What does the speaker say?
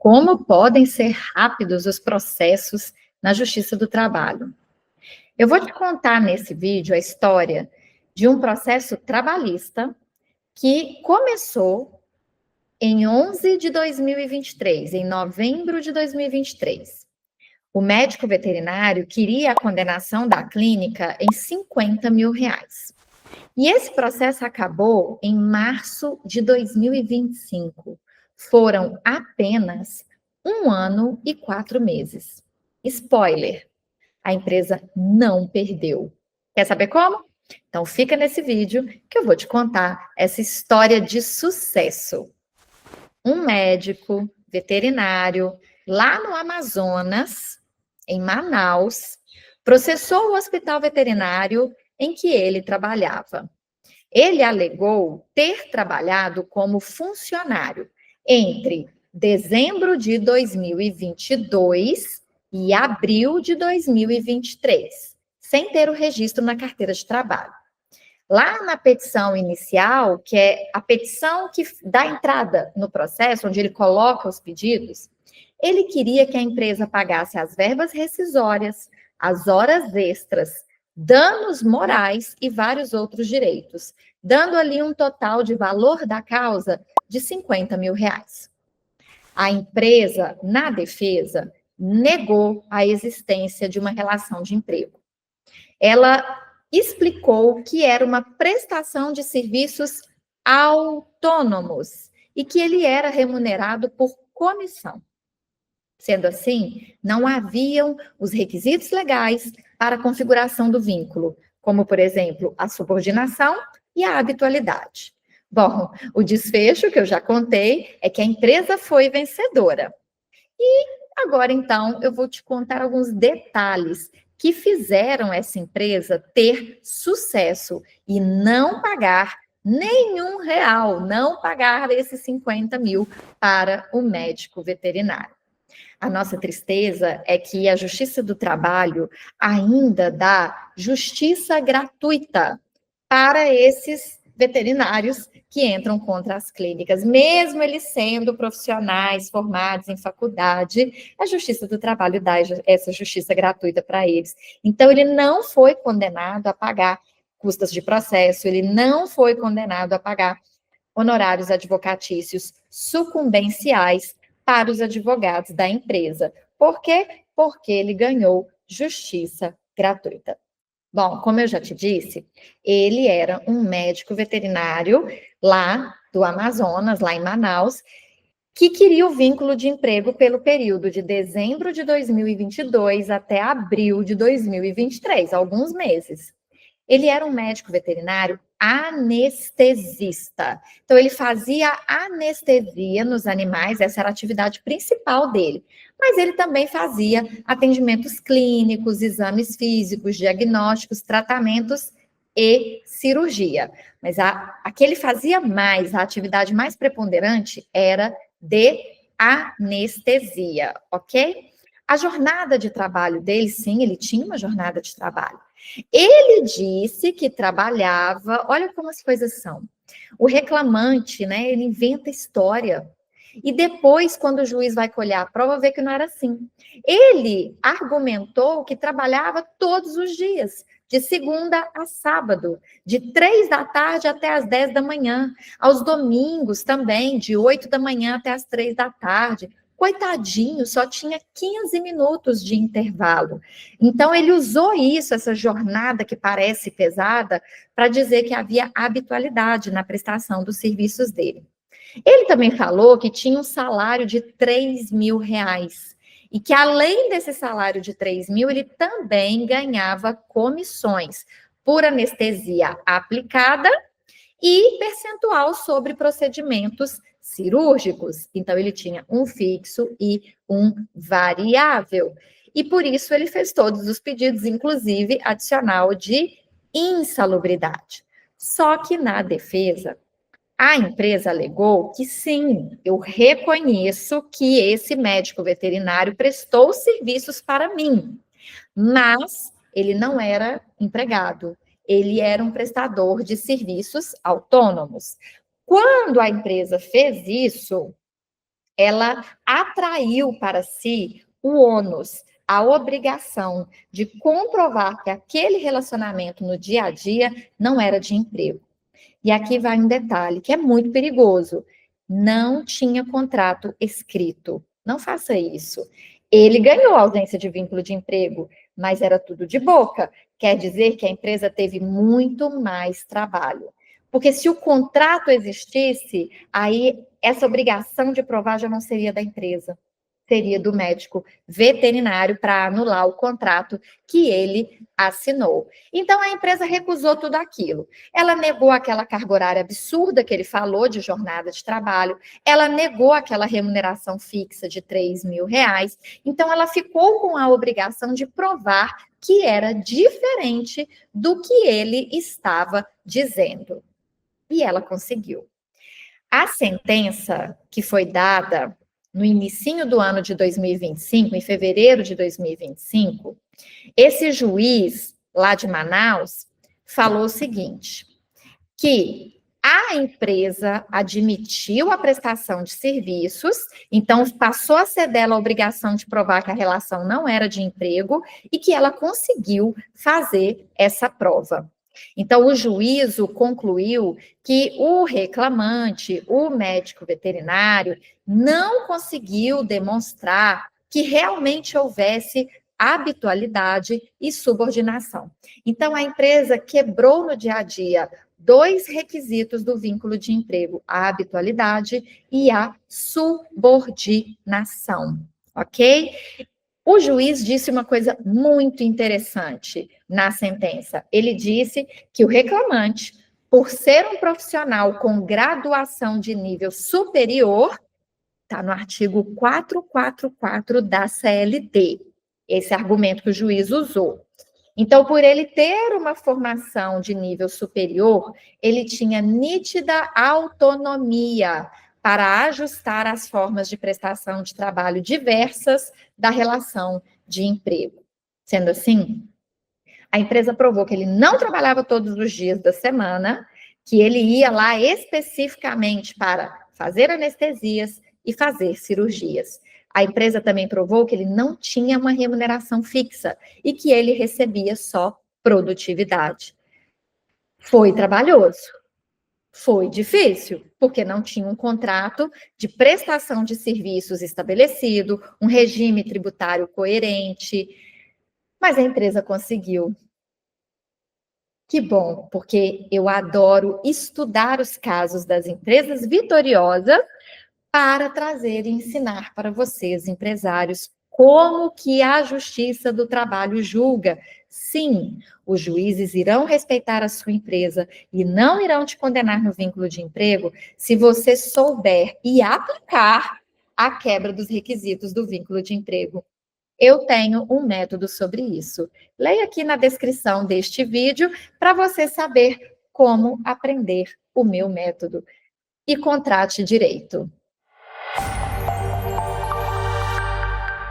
Como podem ser rápidos os processos na Justiça do Trabalho? Eu vou te contar nesse vídeo a história de um processo trabalhista que começou em 11 de 2023, em novembro de 2023. O médico veterinário queria a condenação da clínica em R$ 50.000. E esse processo acabou em março de 2025. Foram apenas 1 ano e 4 meses. Spoiler, a empresa não perdeu. Quer saber como? Então fica nesse vídeo que eu vou te contar essa história de sucesso. Um médico veterinário lá no Amazonas, em Manaus, processou o hospital veterinário em que ele trabalhava. Ele alegou ter trabalhado como funcionário entre dezembro de 2022 e abril de 2023, sem ter o registro na carteira de trabalho. Lá na petição inicial, que é a petição que dá entrada no processo, onde ele coloca os pedidos, ele queria que a empresa pagasse as verbas rescisórias, as horas extras, danos morais e vários outros direitos, dando ali um total de valor da causa de R$ 50.000. A empresa, na defesa, negou a existência de uma relação de emprego. Ela explicou que era uma prestação de serviços autônomos e que ele era remunerado por comissão. Sendo assim, não haviam os requisitos legais para a configuração do vínculo, como, por exemplo, a subordinação e a habitualidade. Bom, o desfecho que eu já contei é que a empresa foi vencedora. E agora, então, eu vou te contar alguns detalhes que fizeram essa empresa ter sucesso e não pagar nenhum real, não pagar esses 50.000 para o médico veterinário. A nossa tristeza é que a Justiça do Trabalho ainda dá justiça gratuita para esses veterinários que entram contra as clínicas, mesmo eles sendo profissionais formados em faculdade, a Justiça do Trabalho dá essa justiça gratuita para eles. Então, ele não foi condenado a pagar custas de processo, ele não foi condenado a pagar honorários advocatícios sucumbenciais para os advogados da empresa. Por quê? Porque ele ganhou justiça gratuita. Bom, como eu já te disse, ele era um médico veterinário lá do Amazonas, lá em Manaus, que queria o vínculo de emprego pelo período de dezembro de 2022 até abril de 2023, alguns meses. Ele era um médico veterinário anestesista. Então, ele fazia anestesia nos animais, essa era a atividade principal dele. Mas ele também fazia atendimentos clínicos, exames físicos, diagnósticos, tratamentos e cirurgia. Mas a que ele fazia mais, a atividade mais preponderante era de anestesia, ok? A jornada de trabalho dele, sim, ele tinha uma jornada de trabalho. Ele disse que trabalhava, olha como as coisas são. O reclamante, né, ele inventa história. E depois, quando o juiz vai colher a prova, vê que não era assim. Ele argumentou que trabalhava todos os dias, de segunda a sábado, de 3 da tarde até as 10 da manhã. Aos domingos também, de 8 da manhã até as 3 da tarde. Coitadinho, só tinha 15 minutos de intervalo. Então, ele usou isso, essa jornada que parece pesada, para dizer que havia habitualidade na prestação dos serviços dele. Ele também falou que tinha um salário de R$ 3.000 e que, além desse salário de 3.000, ele também ganhava comissões por anestesia aplicada e percentual sobre procedimentos cirúrgicos. Então, ele tinha um fixo e um variável. E por isso ele fez todos os pedidos, inclusive adicional de insalubridade. Só que na defesa, a empresa alegou que sim, eu reconheço que esse médico veterinário prestou serviços para mim, mas ele não era empregado, ele era um prestador de serviços autônomos. Quando a empresa fez isso, ela atraiu para si o ônus, a obrigação de comprovar que aquele relacionamento no dia a dia não era de emprego. E aqui vai um detalhe que é muito perigoso. Não tinha contrato escrito. Não faça isso. Ele ganhou a ausência de vínculo de emprego, mas era tudo de boca. Quer dizer que a empresa teve muito mais trabalho. Porque se o contrato existisse, aí essa obrigação de provar já não seria da empresa, seria do médico veterinário para anular o contrato que ele assinou. Então a empresa recusou tudo aquilo. Ela negou aquela carga horária absurda que ele falou de jornada de trabalho, ela negou aquela remuneração fixa de R$ 3.000. Então ela ficou com a obrigação de provar que era diferente do que ele estava dizendo. E ela conseguiu. A sentença que foi dada no início do ano de 2025, em fevereiro de 2025, esse juiz lá de Manaus falou o seguinte, que a empresa admitiu a prestação de serviços, então passou a ser dela a obrigação de provar que a relação não era de emprego e que ela conseguiu fazer essa prova. Então, o juízo concluiu que o reclamante, o médico veterinário, não conseguiu demonstrar que realmente houvesse habitualidade e subordinação. Então, a empresa quebrou no dia a dia 2 requisitos do vínculo de emprego, a habitualidade e a subordinação, ok? O juiz disse uma coisa muito interessante na sentença. Ele disse que o reclamante, por ser um profissional com graduação de nível superior, está no artigo 444 da CLT, esse argumento que o juiz usou. Então, por ele ter uma formação de nível superior, ele tinha nítida autonomia para ajustar as formas de prestação de trabalho diversas da relação de emprego. Sendo assim, a empresa provou que ele não trabalhava todos os dias da semana, que ele ia lá especificamente para fazer anestesias e fazer cirurgias. A empresa também provou que ele não tinha uma remuneração fixa e que ele recebia só produtividade. Foi trabalhoso, foi difícil, porque não tinha um contrato de prestação de serviços estabelecido, um regime tributário coerente, mas a empresa conseguiu. Que bom, porque eu adoro estudar os casos das empresas vitoriosas para trazer e ensinar para vocês, empresários, como que a Justiça do Trabalho julga. Sim, os juízes irão respeitar a sua empresa e não irão te condenar no vínculo de emprego se você souber e aplicar a quebra dos requisitos do vínculo de emprego. Eu tenho um método sobre isso. Leia aqui na descrição deste vídeo para você saber como aprender o meu método. E contrate direito.